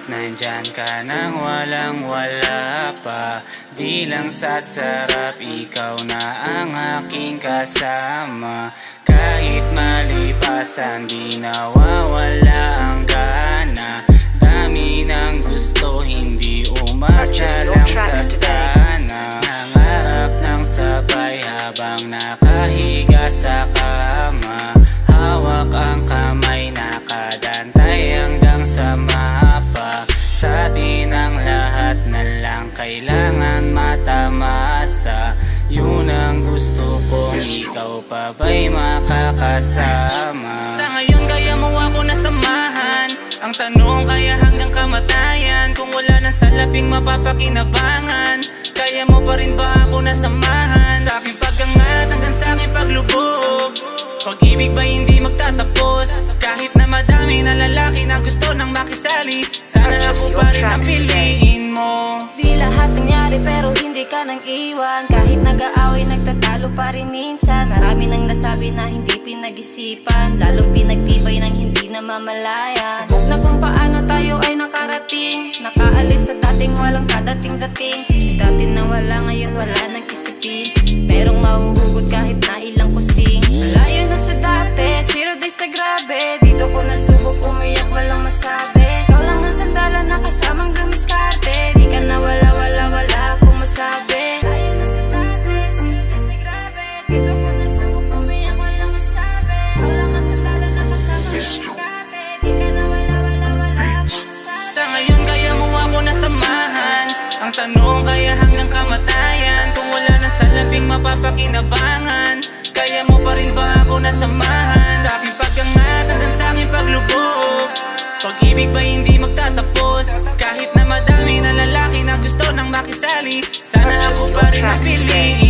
Nandyan ka nang walang-wala pa. Di lang sasarap, ikaw na ang aking kasama. Kahit malipasan, di nawawala ang gana. Dami ng gusto, hindi umasa lang sa sana. Nangarap ng sabay habang nakahiga sa kama. Hawak ang kamay, nakadantay hanggang sa mapa. Sa atin ang lahat na lang kailangan matamasa. Yun ang gusto kong ikaw pa ba'y makakasama. Sa ngayon kaya mo ako nasamahan. Ang tanong kaya hanggang kamatayan. Kung wala nang salaping mapapakinabangan, kaya mo pa rin ba ako nasamahan? Sa aking pag-angat hanggang sa aking paglubog. Pag-ibig ba hindi magtatapos? Kahit na madami na lalaki na gusto nang makisali, sana ako pa rin ang piliin mo. Di lahat nangyari pero hindi ka nang iwan. Kahit nag-aaway nagtatalo pa rin minsan. Marami nang nasabi na hindi pinag-isipan, lalong pinagtibay ng hindi namamalayan. Subok na kung paano tayo ay nakarating. Nakaalis sa dating walang kadating-dating. Dati na wala, ngayon wala nang isipin. Merong mahuhugot kahit na ilang kusing. Malayo na sa dati, 0 days na grabe. Dito ko nasubok umiyak, walang masabi. Ikaw lang ang sandalan na kasamang dumiskarte. Di ka na wala akong masabi. Malayo na sa dati, 0 days na grabe. Dito ko nasubok umiyak, walang masabi. Ikaw lang ang sandalan na kasamang dumiskarte. Di ka na wala akong masabi. Sa ngayon kaya mo ako nasamahan. Ang tanong kaya hanggang kamatayan. Kung wala nang salaping mapapakinabangan, kaya mo pa rin ba ako nasamahan? Sa aking pag-angat hanggang sa aking paglubog. Pag-ibig ba hindi magtatapos? Kahit na madami na lalaki na gusto nang makisali, sana ako pa rin ang piliin.